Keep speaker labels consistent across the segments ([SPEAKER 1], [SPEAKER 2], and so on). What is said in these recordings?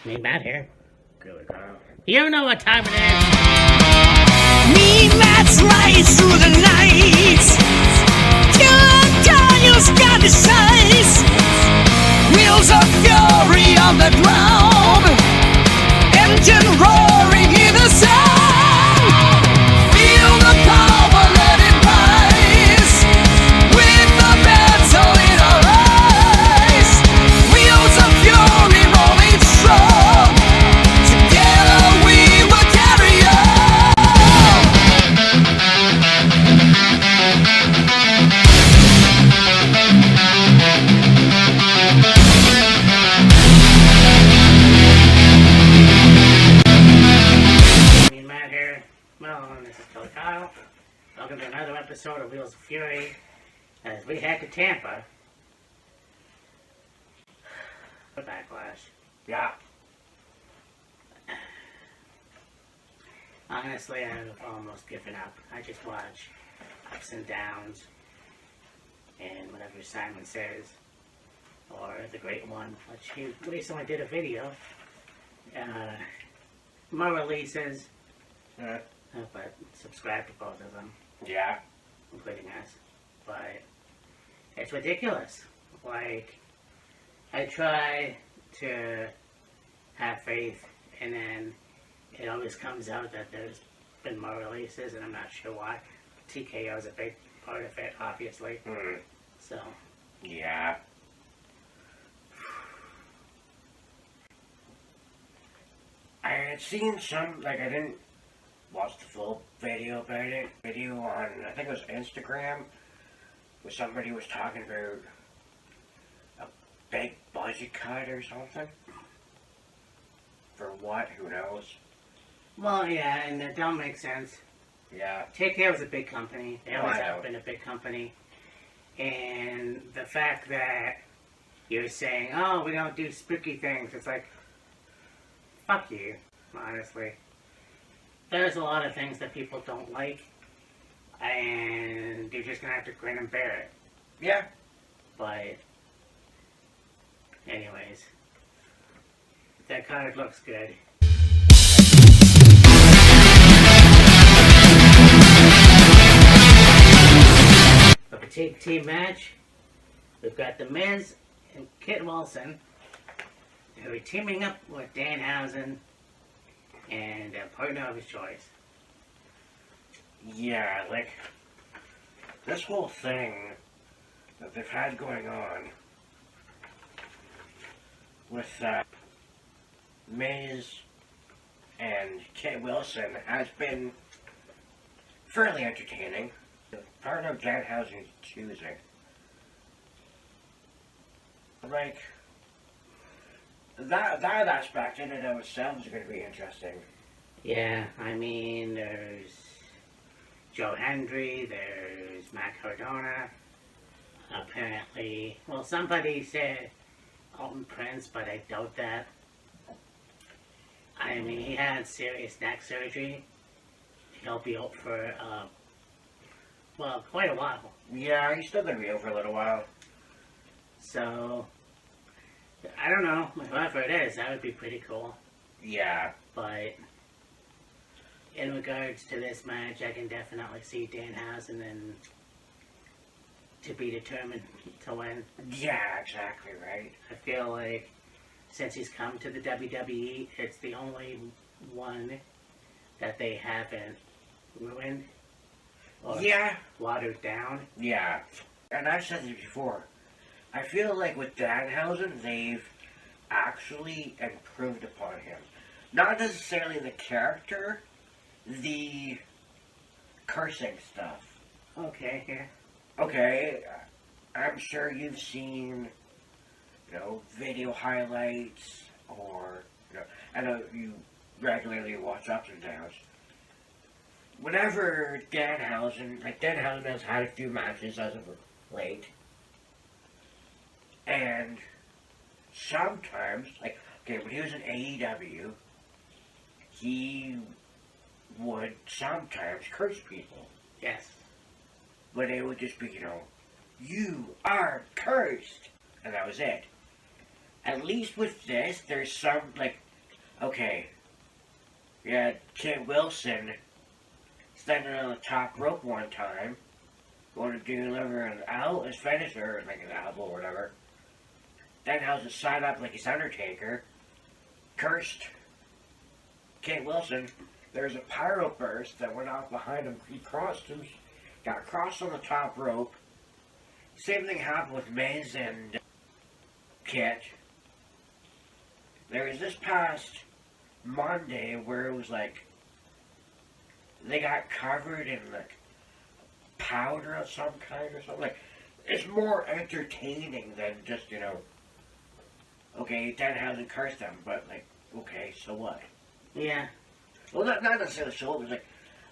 [SPEAKER 1] Me, Matt here.
[SPEAKER 2] Good, Kyle.
[SPEAKER 1] You know what time it is.
[SPEAKER 3] Me, Matt, slice through the night. Till Daniel's got the size. Wheels of fury on the ground. Engine roaring in the sound. Feel the power, let it rise. With the battle in our eyes. Wheels of fury rolling strong. Together we will carry on.
[SPEAKER 1] Me, Matt here. Well, this is Kyle. Welcome to another episode of Wheels of Fury. As we head to Tampa for Backlash.
[SPEAKER 2] Yeah.
[SPEAKER 1] Honestly, I've almost given up. I just watch ups and downs and whatever Simon says, or the Great One, which he recently did a video. More releases, but subscribe to both of them,
[SPEAKER 2] Yeah.
[SPEAKER 1] including us. But it's ridiculous. Like, I try to have faith, and then it always comes out that there's been more releases, and I'm not sure why. TKO is a big part of it, obviously. So,
[SPEAKER 2] Yeah. I had seen some, like, I didn't watch the full video about it. Video on, I think it was Instagram, where somebody was talking about a big budget cut or something. For what? Who knows?
[SPEAKER 1] well, yeah, and that don't make sense.
[SPEAKER 2] Yeah.
[SPEAKER 1] TKO is a big company. They always
[SPEAKER 2] I know.
[SPEAKER 1] have been a big company. And the fact that you're saying, oh, we don't do spooky things, it's like, fuck you, honestly. There's a lot of things that people don't like, and you're just gonna have to grin and bear it.
[SPEAKER 2] Yeah.
[SPEAKER 1] But, anyways, that card looks good. For the Take Team match, we've got The Miz and Kit Wilson, who are teaming up with Danhausen and a partner of his choice.
[SPEAKER 2] Yeah, like, this whole thing that they've had going on with Miz and Kit Wilson has been fairly entertaining. The partner of Danhausen's choosing. Like, that aspect in and of itself is going to be interesting.
[SPEAKER 1] Yeah, I mean, there's Joe Hendry, there's Matt Cardona. Apparently, well, somebody said Alton Prince, but I doubt that. I mean, he had serious neck surgery. He'll be out for, well, quite a while.
[SPEAKER 2] Yeah, he's still going to be out for a little while.
[SPEAKER 1] So, I don't know, whoever it is, that would be pretty cool.
[SPEAKER 2] Yeah.
[SPEAKER 1] But in regards to this match, I can definitely see Danhausen and to be determined to win.
[SPEAKER 2] Yeah, exactly right.
[SPEAKER 1] I feel like since he's come to the WWE, it's the only one that they haven't ruined or
[SPEAKER 2] Yeah.
[SPEAKER 1] watered down.
[SPEAKER 2] Yeah. And I've said this before. I feel like with Danhausen, they've actually improved upon him. Not necessarily the character, the cursing stuff.
[SPEAKER 1] Okay, yeah.
[SPEAKER 2] Okay, I'm sure you've seen, video highlights, or, I know you regularly watch ups and downs. Whenever Danhausen has had a few matches as of late, and sometimes, when he was in AEW, he would sometimes curse people.
[SPEAKER 1] Yes.
[SPEAKER 2] But it would just be, you are cursed. And that was it. At least with this, there's some, Okay. You had Kit Wilson standing on the top rope one time, going to deliver his finisher, like an elbow or whatever. Danhausen signed up like he's Undertaker, cursed Kit Wilson. There's a pyro burst that went off behind him. He got crossed on the top rope. Same thing happened with Miz and Kit. There was this past Monday where it was like they got covered in like powder of some kind or something. Like, it's more entertaining than just, okay, Danhausen cursed them, but like, okay, so what?
[SPEAKER 1] Yeah.
[SPEAKER 2] Well, not necessarily so. It was like,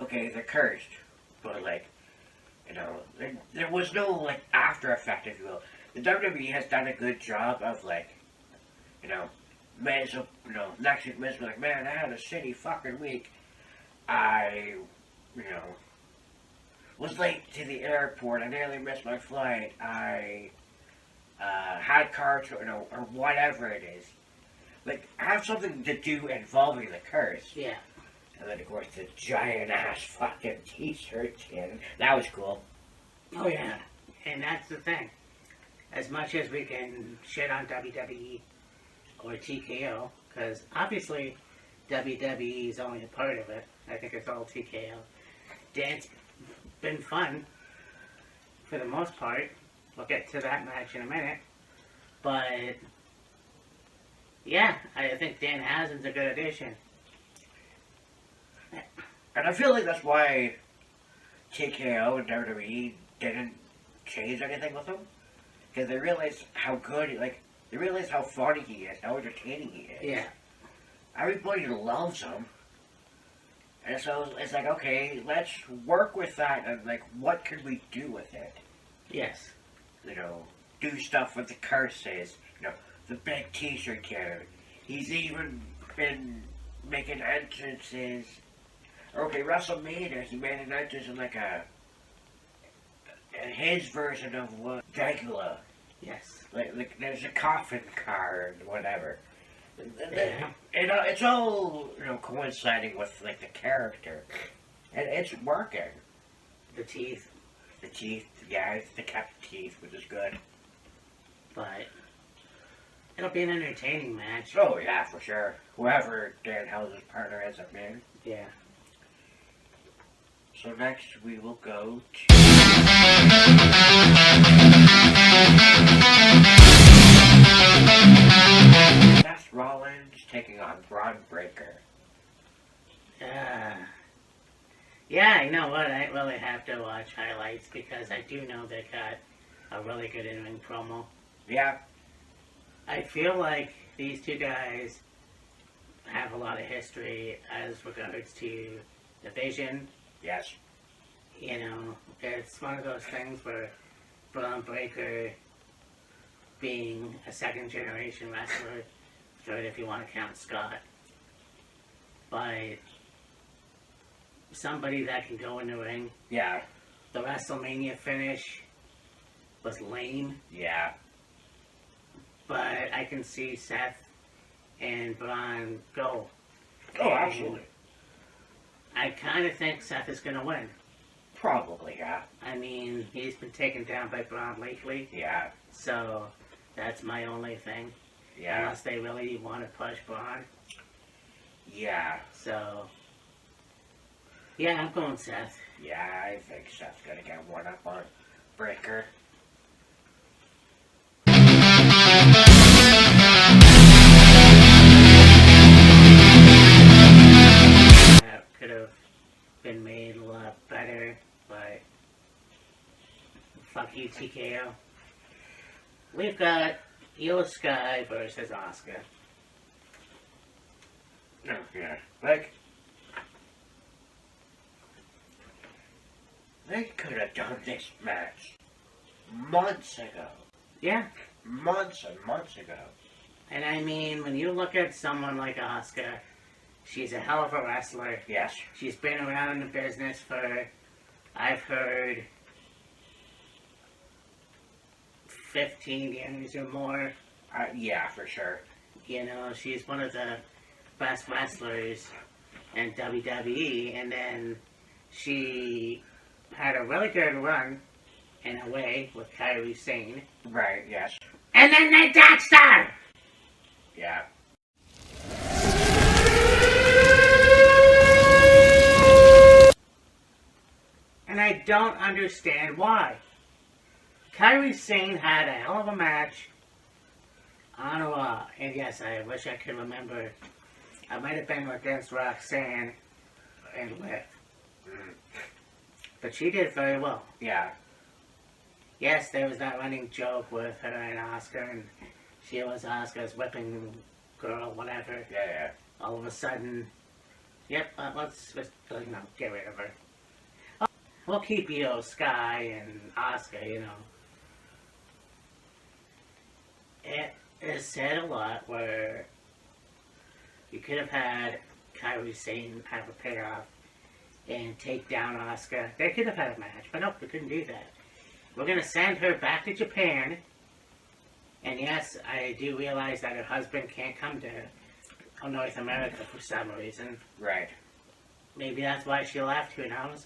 [SPEAKER 2] okay, they're cursed, but like, there was no like after effect, if you will. The WWE has done a good job of like, Miz, next week Miz was like, man, I had a shitty fucking week. I, was late to the airport. I nearly missed my flight. I had car trouble, or whatever it is. Like, have something to do involving the curse.
[SPEAKER 1] Yeah.
[SPEAKER 2] And then, of course, the giant-ass fucking t-shirt chin. That was cool.
[SPEAKER 1] Oh, yeah. And that's the thing. As much as we can shit on WWE or TKO, because obviously WWE is only a part of it. I think it's all TKO. Dan's been fun for the most part. We'll get to that match in a minute. But, yeah, I think Danhausen's a good addition.
[SPEAKER 2] And I feel like that's why TKO and WWE didn't change anything with him. Because they realized how good, they realized how funny he is, how entertaining he is.
[SPEAKER 1] Yeah.
[SPEAKER 2] Everybody loves him. And so it's like, okay, let's work with that and like, what can we do with it?
[SPEAKER 1] Yes.
[SPEAKER 2] Do stuff with the curses, the big t-shirt kid. He's even been making entrances. Okay, WrestleMania, he made an entrance in like his version of what Dracula.
[SPEAKER 1] Yes.
[SPEAKER 2] Like there's a coffin car and whatever.
[SPEAKER 1] Yeah.
[SPEAKER 2] It's all coinciding with like the character, and it's working.
[SPEAKER 1] The teeth.
[SPEAKER 2] The teeth, yeah, it's the kept teeth, which is good.
[SPEAKER 1] But it'll be an entertaining match.
[SPEAKER 2] Oh yeah, for sure. Whoever Danhausen's partner ends up being.
[SPEAKER 1] Yeah.
[SPEAKER 2] So next we will go to Seth Rollins taking on Braun Breaker.
[SPEAKER 1] Yeah, you know what? I really have to watch highlights because I do know they got a really good in-ring promo.
[SPEAKER 2] Yeah.
[SPEAKER 1] I feel like these two guys have a lot of history as regards to the Vision.
[SPEAKER 2] Yes.
[SPEAKER 1] It's one of those things where Braun Breaker being a second-generation wrestler, third if you want to count Scott, but somebody that can go in the ring.
[SPEAKER 2] Yeah.
[SPEAKER 1] The WrestleMania finish was lame,
[SPEAKER 2] Yeah.
[SPEAKER 1] but I can see Seth and Braun go.
[SPEAKER 2] Oh,
[SPEAKER 1] And
[SPEAKER 2] absolutely.
[SPEAKER 1] I kind of think Seth is going to win.
[SPEAKER 2] Probably, yeah.
[SPEAKER 1] I mean, he's been taken down by Braun lately,
[SPEAKER 2] Yeah.
[SPEAKER 1] so that's my only thing.
[SPEAKER 2] Yeah.
[SPEAKER 1] Unless they really want to push Braun.
[SPEAKER 2] Yeah.
[SPEAKER 1] So, yeah, I'm going Seth.
[SPEAKER 2] Yeah, I think Seth's gonna get one up on Breaker.
[SPEAKER 1] That could have been made a lot better, but fuck you, TKO. We've got Io Sky versus Asuka.
[SPEAKER 2] No, yeah. Like, they could have done this match months ago.
[SPEAKER 1] Yeah,
[SPEAKER 2] Months and months ago.
[SPEAKER 1] and I mean, when you look at someone like Asuka, she's a hell of a wrestler.
[SPEAKER 2] Yes.
[SPEAKER 1] She's been around the business for, I've heard, 15 years or more.
[SPEAKER 2] Yeah, for sure.
[SPEAKER 1] She's one of the best wrestlers in WWE, and then she had a really good run in a way with Kairi Sane.
[SPEAKER 2] Right, yes.
[SPEAKER 1] And then they ditched her!
[SPEAKER 2] Yeah.
[SPEAKER 1] And I don't understand why. Kairi Sane had a hell of a match on Raw. And yes, I wish I could remember. I might have been against Roxanne and Liv. But she did very well.
[SPEAKER 2] Yeah.
[SPEAKER 1] Yes, there was that running joke with her and Asuka, and she was Asuka's whipping girl, whatever.
[SPEAKER 2] Yeah.
[SPEAKER 1] All of a sudden, yep, let's just, get rid of her. We'll keep Io Sky and Asuka, you know. It is said a lot where you could have had Kairi Sane have a payoff and take down Asuka. They could have had a match, but nope, we couldn't do that. We're going to send her back to Japan. And yes, I do realize that her husband can't come to North America for some reason.
[SPEAKER 2] Right.
[SPEAKER 1] Maybe that's why she left, who knows?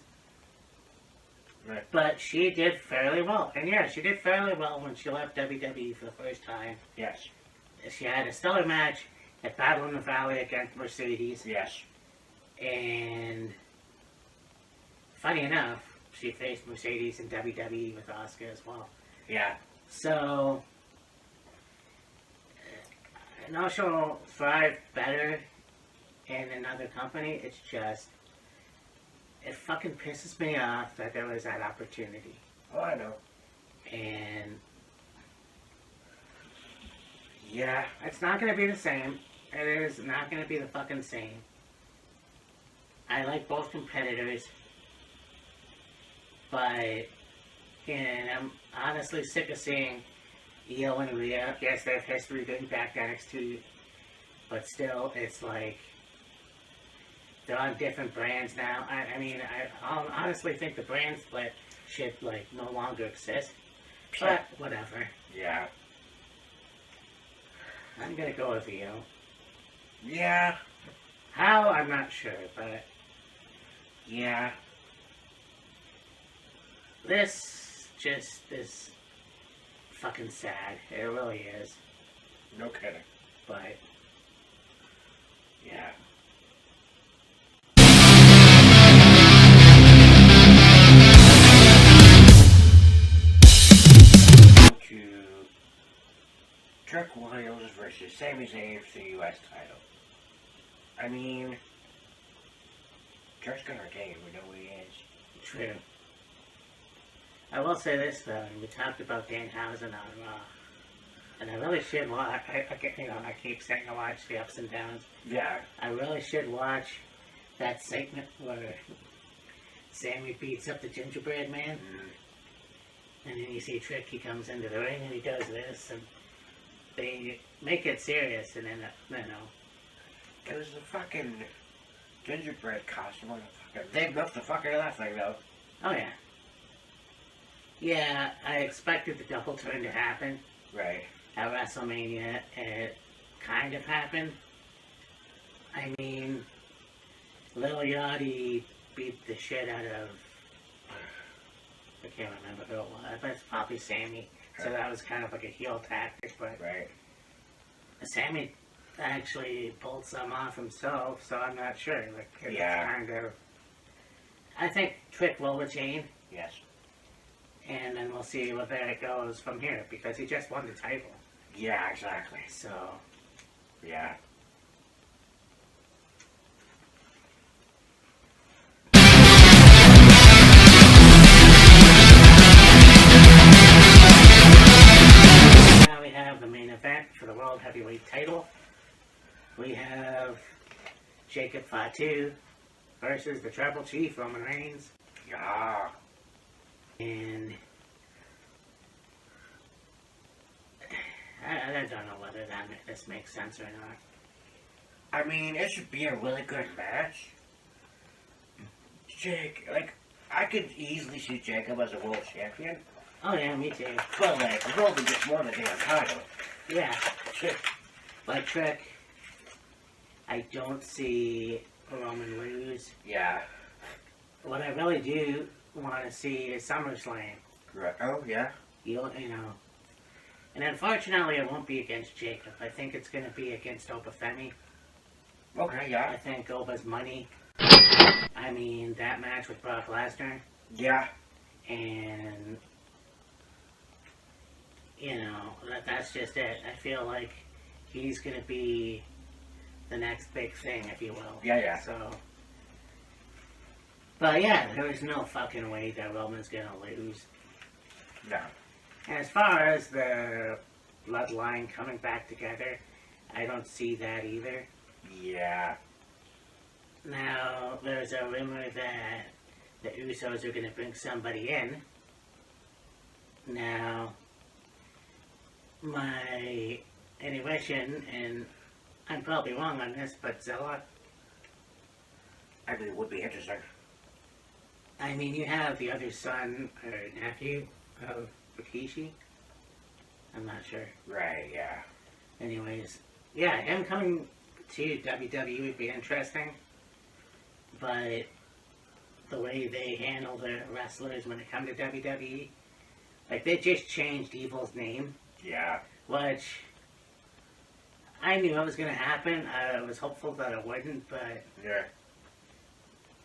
[SPEAKER 2] Right.
[SPEAKER 1] But she did fairly well. And yeah, she did fairly well when she left WWE for the first time.
[SPEAKER 2] Yes.
[SPEAKER 1] She had a stellar match at Battle in the Valley against Mercedes.
[SPEAKER 2] Yes.
[SPEAKER 1] And funny enough, she faced Mercedes in WWE with Asuka as well.
[SPEAKER 2] Yeah.
[SPEAKER 1] So, I know she'll thrive better in another company. It's just, it fucking pisses me off that there was that opportunity.
[SPEAKER 2] Oh, I know.
[SPEAKER 1] And
[SPEAKER 2] Yeah.
[SPEAKER 1] it's not going to be the same. It is not going to be the fucking same. I like both competitors. But, and I'm honestly sick of seeing Io and Rhea. Yes, they have history dating back to NXT. But still, it's like, they're on different brands now. I mean, I honestly think the brand split should, like, no longer exist. But, whatever.
[SPEAKER 2] Yeah.
[SPEAKER 1] I'm gonna go with Io.
[SPEAKER 2] Yeah.
[SPEAKER 1] How? I'm not sure, but
[SPEAKER 2] Yeah.
[SPEAKER 1] this just is fucking sad. It really is.
[SPEAKER 2] No kidding.
[SPEAKER 1] But
[SPEAKER 2] Yeah. To Trick Williams versus Sami Zayn for the U.S. title. I mean, Trick's gonna retain. We know who he is.
[SPEAKER 1] true. I will say this though. We talked about Danhausen on Raw, and I really should watch. I keep saying to watch the ups and downs.
[SPEAKER 2] Yeah.
[SPEAKER 1] I really should watch that segment where Sammy beats up the gingerbread man. And then you see Trick, he comes into the ring and he does this, and they make it serious, and then,
[SPEAKER 2] It was the fucking gingerbread costume. They milked the fuck out of that thing, though.
[SPEAKER 1] oh yeah. Yeah, I expected the double turn to happen
[SPEAKER 2] Right.
[SPEAKER 1] at WrestleMania. It kind of happened. I mean, Lil Yachty beat the shit out of, I can't remember who it was, but it's probably Sammy. So that was kind of like a heel tactic, but
[SPEAKER 2] Right.
[SPEAKER 1] Sammy actually pulled some off himself, so I'm not sure. Like, it's
[SPEAKER 2] Yeah.
[SPEAKER 1] kind of, I think Trick will retain,
[SPEAKER 2] Yes.
[SPEAKER 1] and then we'll see where it goes from here, because he just won the title.
[SPEAKER 2] Yeah, exactly.
[SPEAKER 1] So,
[SPEAKER 2] Yeah.
[SPEAKER 1] now we have the main event for the World Heavyweight title. We have Jacob Fatu versus the Tribal Chief, Roman Reigns.
[SPEAKER 2] Yeah.
[SPEAKER 1] And I don't know whether this makes sense or not.
[SPEAKER 2] I mean, it should be a really good match. Jake, like, I could easily see Jacob as a world champion.
[SPEAKER 1] Oh yeah, me too.
[SPEAKER 2] But, like, the world would just more than damn title.
[SPEAKER 1] Yeah,
[SPEAKER 2] Shit.
[SPEAKER 1] but Trick, I don't see Roman lose.
[SPEAKER 2] Yeah.
[SPEAKER 1] What I really do want to see is SummerSlam.
[SPEAKER 2] Right. Oh, yeah.
[SPEAKER 1] You know. And unfortunately, it won't be against Jacob. I think it's going to be against Obafemi.
[SPEAKER 2] Okay,
[SPEAKER 1] I
[SPEAKER 2] yeah.
[SPEAKER 1] think Oba's money. I mean, that match with Brock Lesnar.
[SPEAKER 2] Yeah.
[SPEAKER 1] And, you know, that's just it. I feel like he's going to be the next big thing, if you will.
[SPEAKER 2] Yeah, yeah.
[SPEAKER 1] So, but yeah, there is no fucking way that Roman's going to lose.
[SPEAKER 2] No.
[SPEAKER 1] And as far as the bloodline coming back together, I don't see that either.
[SPEAKER 2] Yeah.
[SPEAKER 1] Now, there's a rumor that the Usos are going to bring somebody in. Now, my intuition, and I'm probably wrong on this, but Zella,
[SPEAKER 2] I mean, it would be interesting.
[SPEAKER 1] I mean, you have the other son or nephew of Rikishi. I'm not sure.
[SPEAKER 2] Right, yeah.
[SPEAKER 1] Anyways, yeah, him coming to WWE would be interesting. But the way they handle their wrestlers when it comes to WWE, like they just changed Evil's name,
[SPEAKER 2] Yeah.
[SPEAKER 1] which I knew it was going to happen. I was hopeful that it wouldn't, but
[SPEAKER 2] Yeah.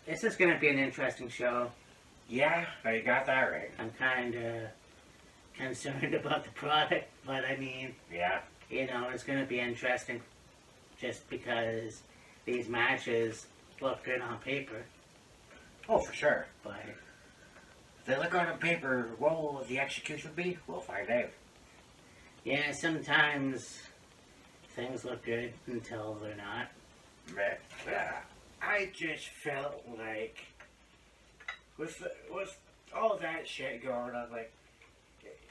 [SPEAKER 1] this is going to be an interesting show.
[SPEAKER 2] Yeah, you got that right.
[SPEAKER 1] I'm kind of concerned about the product, but I mean,
[SPEAKER 2] Yeah.
[SPEAKER 1] you know, it's going to be interesting just because these matches look good on paper,
[SPEAKER 2] Oh, for sure.
[SPEAKER 1] but
[SPEAKER 2] If they look on paper, what will the execution be? We'll find out.
[SPEAKER 1] yeah, sometimes things look good until they're not.
[SPEAKER 2] But, I just felt like with all that shit going on, like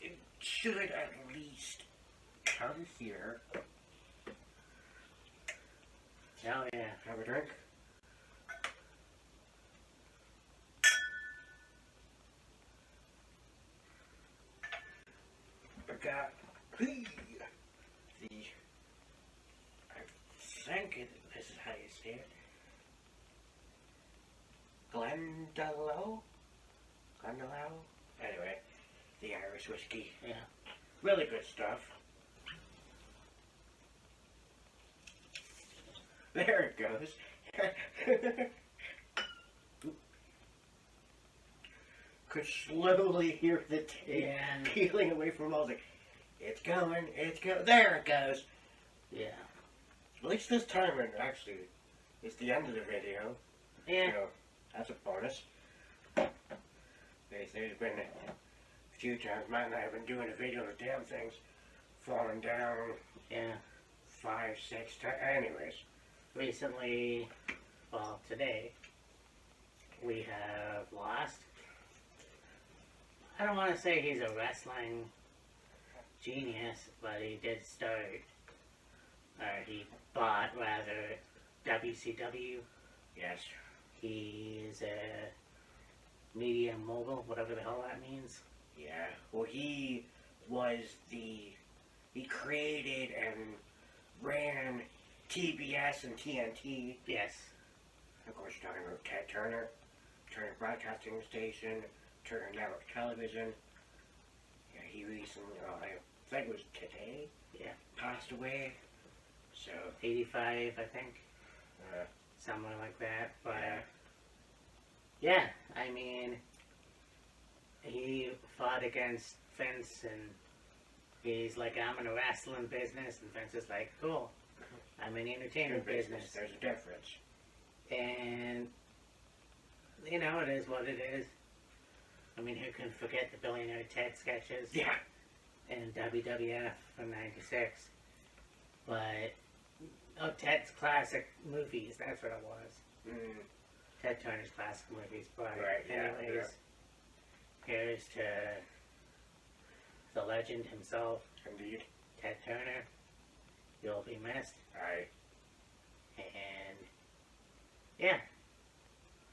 [SPEAKER 2] it should at least come here.
[SPEAKER 1] Oh yeah.
[SPEAKER 2] Have a drink. I got the. I think this is how you say it. Glendalough? Anyway, the Irish whiskey.
[SPEAKER 1] Yeah.
[SPEAKER 2] Really good stuff. There it goes. Could slowly hear the tape
[SPEAKER 1] Yeah.
[SPEAKER 2] peeling away from all. Like, it's going. There it goes.
[SPEAKER 1] Yeah.
[SPEAKER 2] At least this time, it actually, it's the end of the video.
[SPEAKER 1] Yeah.
[SPEAKER 2] So, that's a bonus. There's been a few times Matt and I have been doing a video of the damn things falling down
[SPEAKER 1] Yeah.
[SPEAKER 2] 5, 6 times. Anyways.
[SPEAKER 1] Recently, well, today, we have lost. I don't want to say he's a wrestling genius, but he did start, or he bought, rather, WCW.
[SPEAKER 2] Yes.
[SPEAKER 1] He's a media mogul, whatever the hell that means.
[SPEAKER 2] Yeah. Well, he created and ran TBS and TNT.
[SPEAKER 1] Yes.
[SPEAKER 2] Of course, you're talking about Ted Turner, Turner Broadcasting Station, Turner Network Television. Yeah, he recently, I think it was today,
[SPEAKER 1] Yeah.
[SPEAKER 2] passed away. So,
[SPEAKER 1] 85, I think.
[SPEAKER 2] uh,
[SPEAKER 1] Somewhere like that. But,
[SPEAKER 2] yeah.
[SPEAKER 1] yeah, I mean, he fought against Vince, and he's like, I'm in a wrestling business, and Vince is like, cool, I'm in the entertainment business.
[SPEAKER 2] There's a difference.
[SPEAKER 1] And, you know, it is what it is. I mean, who can forget the Billionaire Ted sketches
[SPEAKER 2] Yeah.
[SPEAKER 1] in WWF from '96? But, oh, Ted's classic movies, that's what it was.
[SPEAKER 2] Mm.
[SPEAKER 1] Ted Turner's classic movies. But,
[SPEAKER 2] Right, yeah,
[SPEAKER 1] anyways, here's to the legend himself,
[SPEAKER 2] Indeed.
[SPEAKER 1] Ted Turner. You'll be missed.
[SPEAKER 2] Aye.
[SPEAKER 1] And, yeah,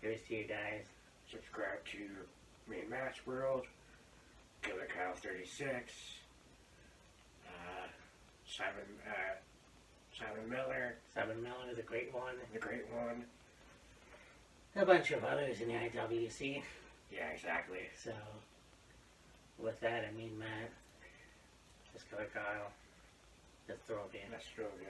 [SPEAKER 1] here's to you guys.
[SPEAKER 2] Subscribe to Main Match World, Killer Kyle 36, Simon Miller,
[SPEAKER 1] Simon Miller is a great one.
[SPEAKER 2] the great one.
[SPEAKER 1] A bunch of others in the IWC.
[SPEAKER 2] Yeah, exactly.
[SPEAKER 1] So, with that, I mean, Matt, just Killer Kyle, just throw it in.
[SPEAKER 2] That's true. Yeah.